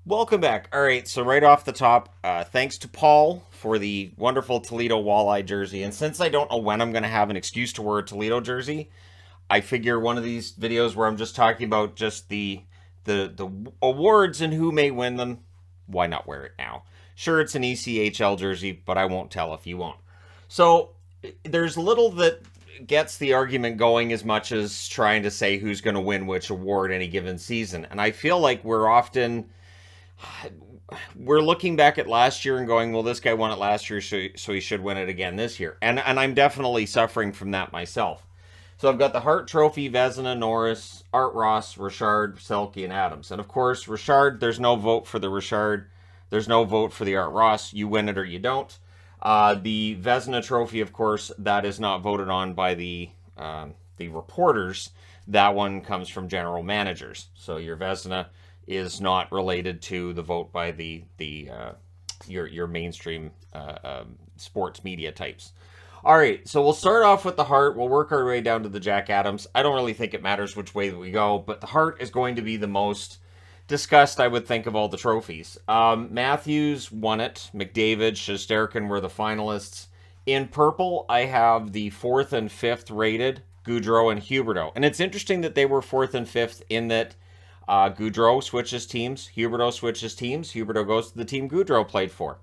Welcome back. All right, so right off the top, thanks to Paul for the wonderful Toledo Walleye jersey. And since I don't know when I'm going to have an excuse to wear a Toledo jersey, I figure one of these videos where I'm just talking about just the awards and who may win them, why not wear it now? Sure, it's an ECHL jersey, but I won't tell if you won't. So there's little that gets the argument going as much as trying to say who's going to win which award any given season. And I feel like we're looking back at last year and going, well, this guy won it last year, so he should win it again this year. And I'm definitely suffering from that myself. So I've got the Hart Trophy, Vezina, Norris, Art Ross, Richard, Selke, and Adams. And of course, Richard, there's no vote for the Richard. There's no vote for the Art Ross. You win it or you don't. The Vezina Trophy, of course, that is not voted on by the reporters. That one comes from general managers. So your Vezina is not related to the vote by your mainstream sports media types. All right, so we'll start off with the Hart. We'll work our way down to the Jack Adams. I don't really think it matters which way that we go, but the Hart is going to be the most discussed, I would think, of all the trophies. Matthews won it. McDavid, Shesterkin were the finalists. In purple, I have the fourth and fifth rated, Gaudreau and Huberdeau. And it's interesting that they were fourth and fifth in that Gaudreau switches teams, Huberdeau switches teams. Huberdeau goes to the team Gaudreau played for.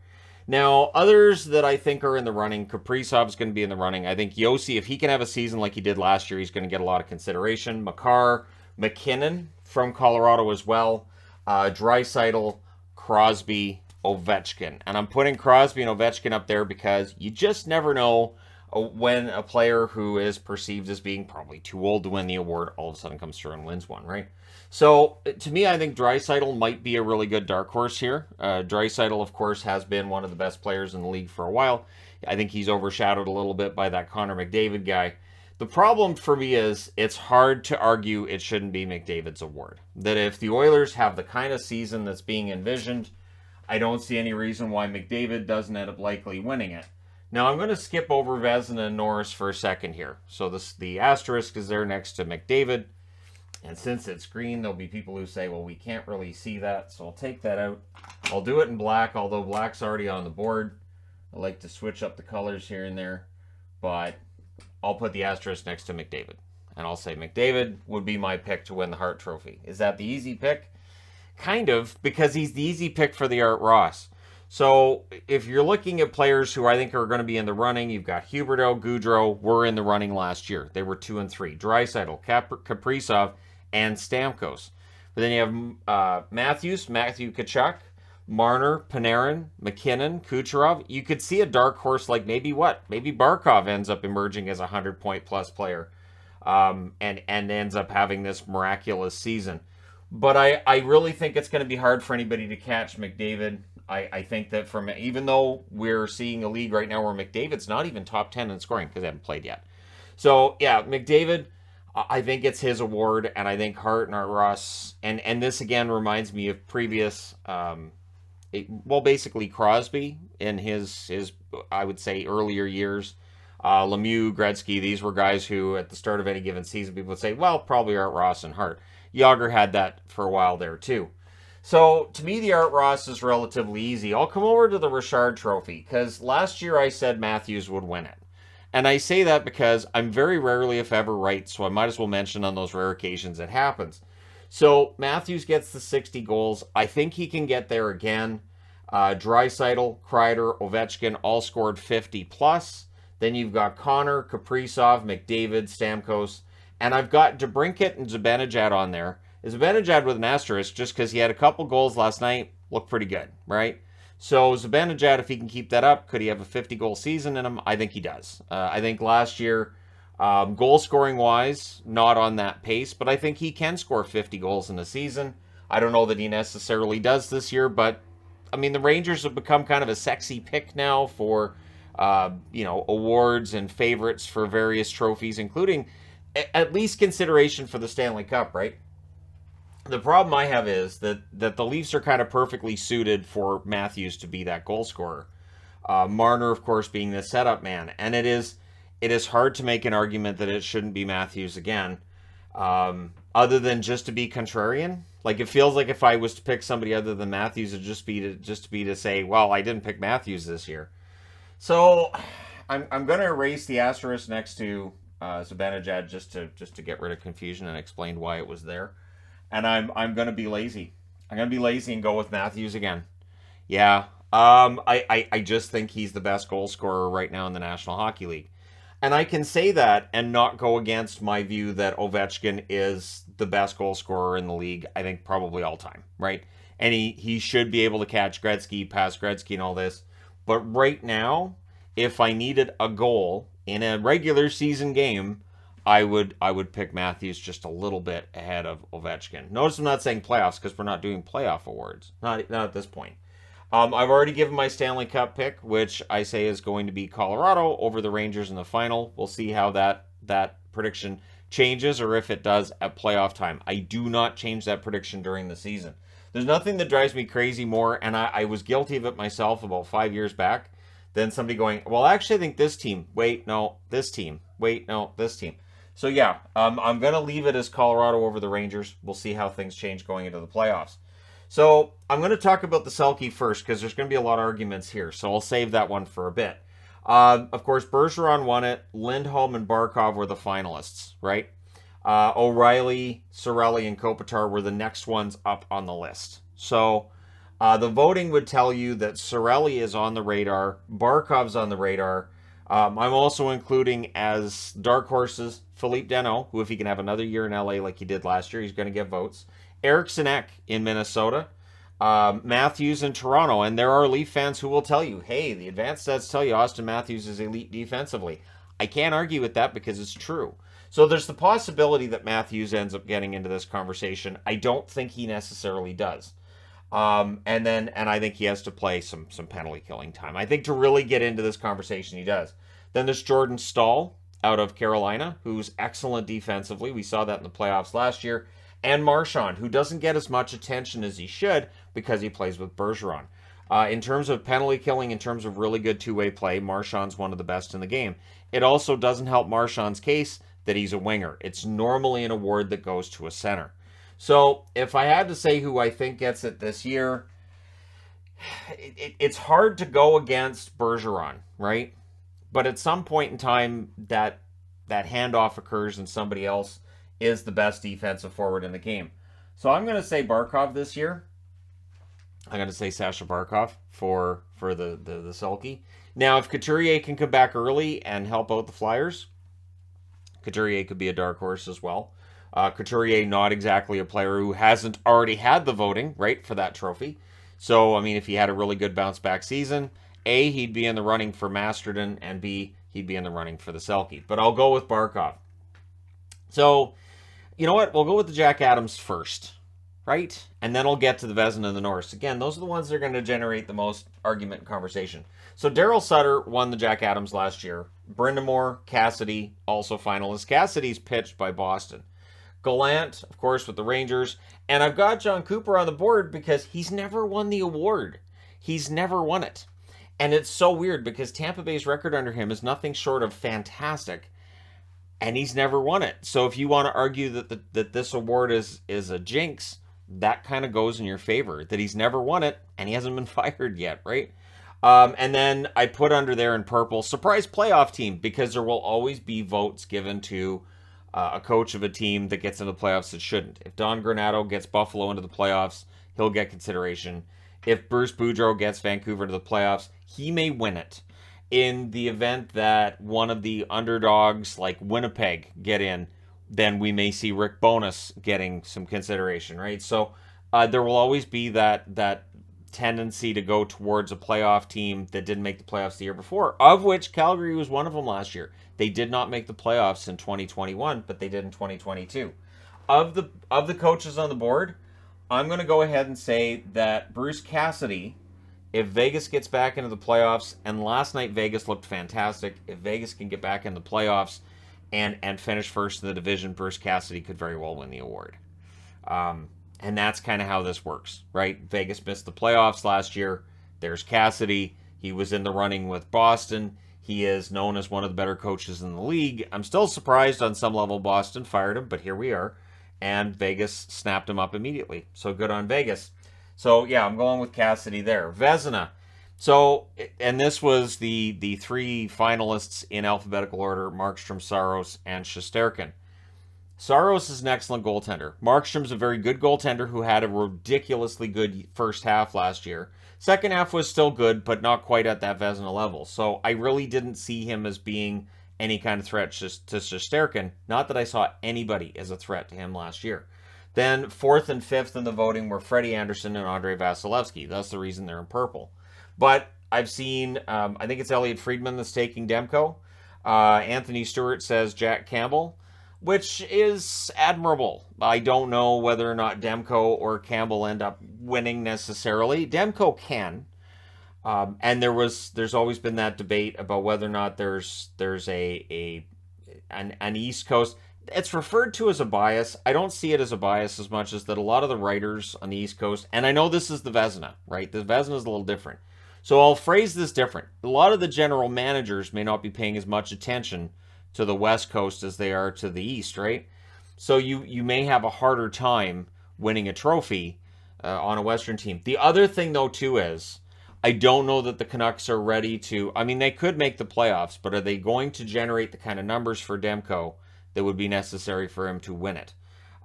Now, others that I think are in the running, Kaprizov's going to be in the running. I think Yossi, if he can have a season like he did last year, he's going to get a lot of consideration. Makar, McKinnon from Colorado as well. Draisaitl, Crosby, Ovechkin. And I'm putting Crosby and Ovechkin up there because you just never know when a player who is perceived as being probably too old to win the award all of a sudden comes through and wins one, right? So to me, I think Draisaitl might be a really good dark horse here. Draisaitl, of course, has been one of the best players in the league for a while. I think he's overshadowed a little bit by that Connor McDavid guy. The problem for me is it's hard to argue it shouldn't be McDavid's award. That if the Oilers have the kind of season that's being envisioned, I don't see any reason why McDavid doesn't end up likely winning it. Now I'm going to skip over Vezina and Norris for a second here. So the asterisk is there next to McDavid. And since it's green, there'll be people who say, well, we can't really see that, so I'll take that out. I'll do it in black, although black's already on the board. I like to switch up the colors here and there, but I'll put the asterisk next to McDavid. And I'll say McDavid would be my pick to win the Hart Trophy. Is that the easy pick? Kind of, because he's the easy pick for the Art Ross. So if you're looking at players who I think are going to be in the running, you've got Huberdeau, Gaudreau were in the running last year. They were 2 and 3. Draisaitl, Kaprizov, and Stamkos. But then you have Matthew Tkachuk, Marner, Panarin, McKinnon, Kucherov. You could see a dark horse like maybe Barkov ends up emerging as a 100-point plus player, and ends up having this miraculous season. But I really think it's going to be hard for anybody to catch McDavid. I think that even though we're seeing a league right now where McDavid's not even top 10 in scoring because they haven't played yet. So yeah, McDavid, I think it's his award, and I think Hart and Art Ross, and this again reminds me of previous, basically Crosby in his I would say earlier years. Lemieux, Gretzky, these were guys who at the start of any given season people would say, well, probably Art Ross and Hart. Yager had that for a while there too. So to me, the Art Ross is relatively easy. I'll come over to the Richard Trophy because last year I said Matthews would win it. And I say that because I'm very rarely, if ever, right, so I might as well mention on those rare occasions it happens. So Matthews gets the 60 goals. I think he can get there again. Draisaitl, Kreider, Ovechkin all scored 50 plus. Then you've got Connor, Kaprizov, McDavid, Stamkos, and I've got DeBrincat and Zibanejad on there. Zibanejad with an asterisk just because he had a couple goals last night, looked pretty good, right? So Zibanejad, if he can keep that up, could he have a 50-goal season in him? I think he does. I think last year, goal-scoring-wise, not on that pace, but I think he can score 50 goals in a season. I don't know that he necessarily does this year, but, I mean, the Rangers have become kind of a sexy pick now for, awards and favorites for various trophies, including at least consideration for the Stanley Cup, right? The problem I have is that the Leafs are kind of perfectly suited for Matthews to be that goal scorer. Marner, of course, being the setup man, and it is hard to make an argument that it shouldn't be Matthews again. Other than just to be contrarian, Like, it feels like if I was to pick somebody other than Matthews, it'd just be to say, well, I didn't pick Matthews this year. So I'm going to erase the asterisk next to Zibanejad just to get rid of confusion and explain why it was there. And I'm going to be lazy. I'm going to be lazy and go with Matthews again. Yeah. I just think he's the best goal scorer right now in the National Hockey League. And I can say that and not go against my view that Ovechkin is the best goal scorer in the league, I think probably all time, right? And he should be able to catch Gretzky, pass Gretzky and all this. But right now, if I needed a goal in a regular season game, I would pick Matthews just a little bit ahead of Ovechkin. Notice I'm not saying playoffs because we're not doing playoff awards. Not at this point. I've already given my Stanley Cup pick, which I say is going to be Colorado over the Rangers in the final. We'll see how that prediction changes or if it does at playoff time. I do not change that prediction during the season. There's nothing that drives me crazy more, and I was guilty of it myself about 5 years back, than somebody going, well, actually, I think this team. Wait, no, this team. Wait, no, this team. So, yeah, I'm going to leave it as Colorado over the Rangers. We'll see how things change going into the playoffs. So I'm going to talk about the Selke first because there's going to be a lot of arguments here. So I'll save that one for a bit. Of course, Bergeron won it. Lindholm and Barkov were the finalists, right? O'Reilly, Cirelli, and Kopitar were the next ones up on the list. So the voting would tell you that Cirelli is on the radar. Barkov's on the radar. I'm also including as dark horses Philippe Danault, who if he can have another year in LA like he did last year, he's going to get votes. Eriksson Ek in Minnesota, Matthews in Toronto, and there are Leaf fans who will tell you, hey, the advanced stats tell you Austin Matthews is elite defensively. I can't argue with that because it's true. So there's the possibility that Matthews ends up getting into this conversation. I don't think he necessarily does. And I think he has to play some penalty killing time. I think to really get into this conversation, he does. Then there's Jordan Staal out of Carolina, who's excellent defensively. We saw that in the playoffs last year. And Marchand, who doesn't get as much attention as he should because he plays with Bergeron. In terms of penalty killing, in terms of really good two-way play, Marchand's one of the best in the game. It also doesn't help Marchand's case that he's a winger. It's normally an award that goes to a center. So if I had to say who I think gets it this year, it's hard to go against Bergeron, right? But at some point in time, that handoff occurs and somebody else is the best defensive forward in the game. So I'm going to say Barkov this year. I'm going to say Sasha Barkov for the Selke. Now, if Couturier can come back early and help out the Flyers, Couturier could be a dark horse as well. Couturier, not exactly a player who hasn't already had the voting, right, for that trophy. So, I mean, if he had a really good bounce-back season, A, he'd be in the running for Masterton, and B, he'd be in the running for the Selke. But I'll go with Barkov. So, you know what? We'll go with the Jack Adams first, right? And then I'll get to the Vezina and the Norris. Again, those are the ones that are going to generate the most argument and conversation. So Daryl Sutter won the Jack Adams last year. Brind'Amour, Cassidy, also finalists. Cassidy's pitched by Boston. Gallant, of course, with the Rangers. And I've got John Cooper on the board because he's never won the award. He's never won it. And it's so weird because Tampa Bay's record under him is nothing short of fantastic. And he's never won it. So if you want to argue that this award is a jinx, that kind of goes in your favor. That he's never won it, and he hasn't been fired yet, right? And then I put under there in purple, surprise playoff team, because there will always be votes given to a coach of a team that gets into the playoffs that shouldn't. If Don Granato gets Buffalo into the playoffs, he'll get consideration. If Bruce Boudreau gets Vancouver into the playoffs, he may win it. In the event that one of the underdogs like Winnipeg get in, then we may see Rick Bowness getting some consideration, right? So there will always be that tendency to go towards a playoff team that didn't make the playoffs the year before, of which Calgary was one of them last year. They did not make the playoffs in 2021, but they did in 2022. Of the coaches on the board, I'm going to go ahead and say that Bruce Cassidy, if Vegas gets back into the playoffs, and last night Vegas looked fantastic, if Vegas can get back in the playoffs and finish first in the division, Bruce Cassidy could very well win the award. And that's kind of how this works, right? Vegas missed the playoffs last year. There's Cassidy. He was in the running with Boston. He is known as one of the better coaches in the league. I'm still surprised on some level Boston fired him, but here we are. and Vegas snapped him up immediately. So good on Vegas. So yeah, I'm going with Cassidy there. Vezina. So, and this was the three finalists in alphabetical order: Markstrom, Saros, and Shesterkin. Saros is an excellent goaltender. Markstrom's a very good goaltender who had a ridiculously good first half last year. Second half was still good, but not quite at that Vezina level. So I really didn't see him as being any kind of threat to Shesterkin. Not that I saw anybody as a threat to him last year. Then fourth and fifth in the voting were Freddie Anderson and Andrei Vasilevsky. That's the reason they're in purple. But I've seen, I think it's Elliot Friedman that's taking Demko. Anthony Stewart says Jack Campbell, which is admirable. I don't know whether or not Demko or Campbell end up winning necessarily. Demko can, and there's always been that debate about whether or not there's an East Coast. It's referred to as a bias. I don't see it as a bias as much as that a lot of the writers on the East Coast, and I know this is the Vezina, right? The Vezina is a little different. So I'll phrase this different. A lot of the general managers may not be paying as much attention to the West Coast as they are to the East, right? So you may have a harder time winning a trophy on a Western team. The other thing, though, too, is I don't know that the Canucks are ready to... I mean, they could make the playoffs, but are they going to generate the kind of numbers for Demko that would be necessary for him to win it?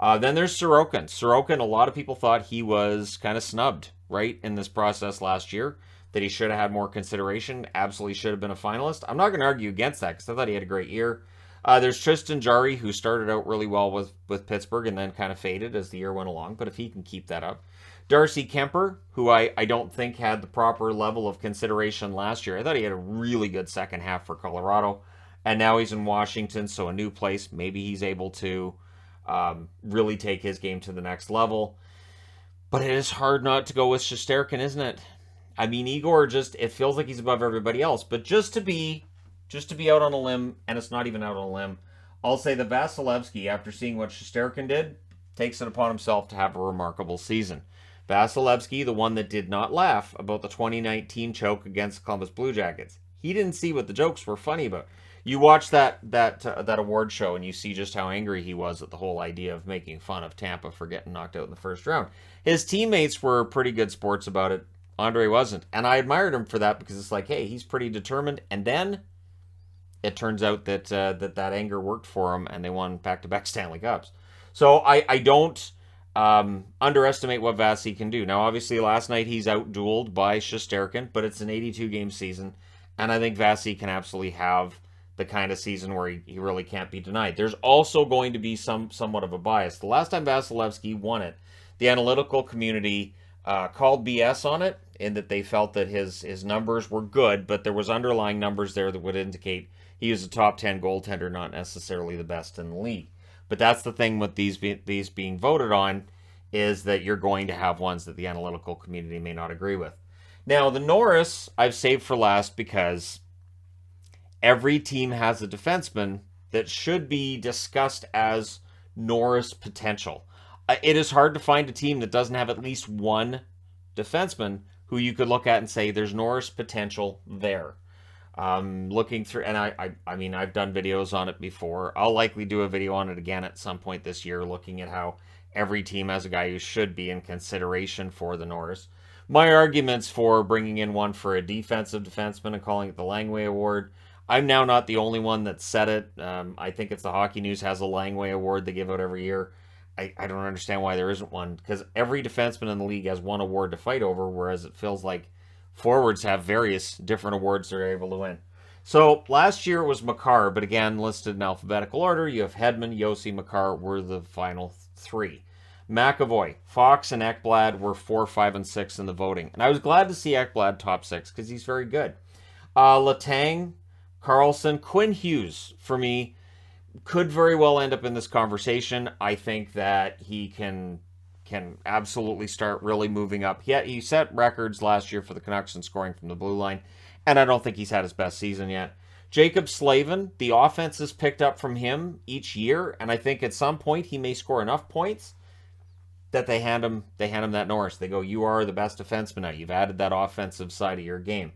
Then there's Sorokin. Sorokin, a lot of people thought he was kind of snubbed, right, in this process last year, that he should have had more consideration, absolutely should have been a finalist. I'm not going to argue against that because I thought he had a great year. There's Tristan Jarry, who started out really well with Pittsburgh and then kind of faded as the year went along, but if he can keep that up. Darcy Kemper, who I don't think had the proper level of consideration last year. I thought he had a really good second half for Colorado, and now he's in Washington, so a new place. Maybe he's able to really take his game to the next level. But it is hard not to go with Shesterkin, isn't it? I mean, Igor it feels like he's above everybody else. But just to be out on a limb, and it's not even out on a limb, I'll say that Vasilevsky, after seeing what Shesterkin did, takes it upon himself to have a remarkable season. Vasilevsky, the one that did not laugh about the 2019 choke against the Columbus Blue Jackets, he didn't see what the jokes were funny about. You watch that award show and you see just how angry he was at the whole idea of making fun of Tampa for getting knocked out in the first round. His teammates were pretty good sports about it. Andre wasn't. And I admired him for that because it's like, hey, he's pretty determined. And then it turns out that that anger worked for him and they won back-to-back Stanley Cups. So I don't underestimate what Vasi can do. Now, obviously, last night he's out-dueled by Shesterkin, but it's an 82-game season. And I think Vasi can absolutely have the kind of season where he really can't be denied. There's also going to be somewhat of a bias. The last time Vasilevsky won it, the analytical community called BS on it, in that they felt that his numbers were good, but there was underlying numbers there that would indicate he was a top 10 goaltender, not necessarily the best in the league. But that's the thing with these being voted on, is that you're going to have ones that the analytical community may not agree with. Now, the Norris I've saved for last because every team has a defenseman that should be discussed as Norris potential. It is hard to find a team that doesn't have at least one defenseman who you could look at and say there's Norris potential there. Looking through, and I mean, I've done videos on it before. I'll likely do a video on it again at some point this year, looking at how every team has a guy who should be in consideration for the Norris. My arguments for bringing in one for a defensive defenseman and calling it the Langway Award, I'm now not the only one that said it. I think it's the Hockey News has a Langway Award they give out every year. I don't understand why there isn't one, because every defenseman in the league has one award to fight over, whereas it feels like forwards have various different awards they're able to win. So last year it was Makar, but again, listed in alphabetical order. You have Hedman, Yossi, Makar were the final three. McAvoy, Fox, and Ekblad were 4, 5, and 6 in the voting. And I was glad to see Ekblad top 6 because he's very good. Letang, Carlson, Quinn Hughes, for me, could very well end up in this conversation. I think that he can absolutely start really moving up. He set records last year for the Canucks in scoring from the blue line, and I don't think he's had his best season yet. Jacob Slavin, the offense has picked up from him each year, and I think at some point he may score enough points that they hand him that Norris. They go, you are the best defenseman now. You've added that offensive side of your game.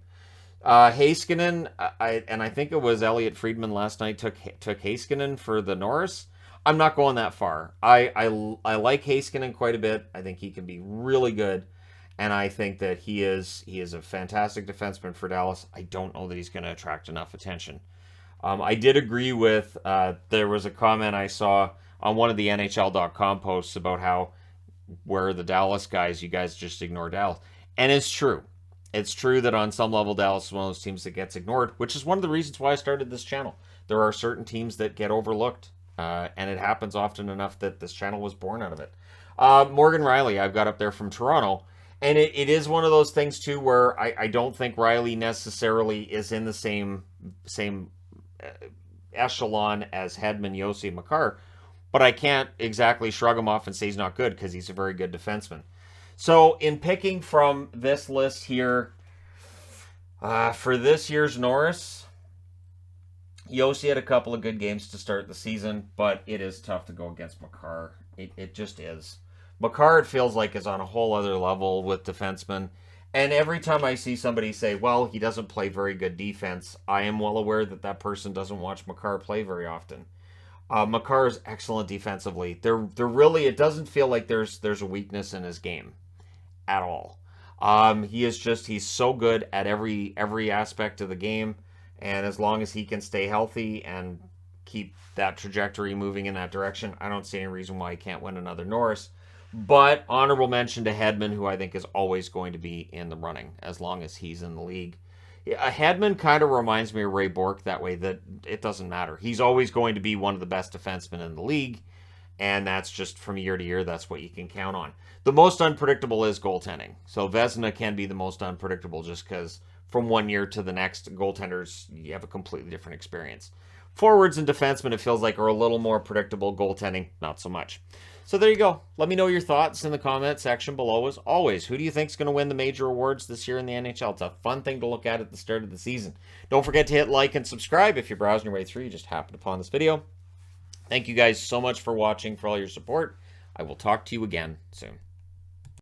Heiskanen, I think it was Elliot Friedman last night took Heiskanen for the Norris. I'm not going that far. I like Heiskanen quite a bit. I think he can be really good, and I think that he is a fantastic defenseman for Dallas. I don't know that he's going to attract enough attention. I did agree with, there was a comment I saw on one of the NHL.com posts about how, where are the Dallas guys? You guys just ignore Dallas. And it's true. It's true that on some level, Dallas is one of those teams that gets ignored, which is one of the reasons why I started this channel. There are certain teams that get overlooked, and it happens often enough that this channel was born out of it. Morgan Riley, I've got up there from Toronto. And it is one of those things, too, where I don't think Riley necessarily is in the same echelon as Hedman, Yossi, Makar, but I can't exactly shrug him off and say he's not good because he's a very good defenseman. So in picking from this list here, for this year's Norris, Yossi had a couple of good games to start the season, but it is tough to go against Makar. It just is. Makar, it feels like, is on a whole other level with defensemen. And every time I see somebody say, well, he doesn't play very good defense, I am well aware that that person doesn't watch Makar play very often. Makar is excellent defensively. There really, it doesn't feel like there's a weakness in his game at all. He's so good at every aspect of the game, and as long as he can stay healthy and keep that trajectory moving in that direction, I don't see any reason why he can't win another Norris. But honorable mention to Hedman, who I think is always going to be in the running as long as he's in the league. Hedman kind of reminds me of Ray Bourque that way, that it doesn't matter. He's always going to be one of the best defensemen in the league, and that's just from year to year, that's what you can count on. The most unpredictable is goaltending. So Vezina can be the most unpredictable just because from one year to the next, goaltenders, you have a completely different experience. Forwards and defensemen, it feels like, are a little more predictable. Goaltending, not so much. So there you go. Let me know your thoughts in the comment section below. As always, who do you think is going to win the major awards this year in the NHL? It's a fun thing to look at the start of the season. Don't forget to hit like and subscribe if you're browsing your way through. You just happened upon this video. Thank you guys so much for watching, for all your support. I will talk to you again soon.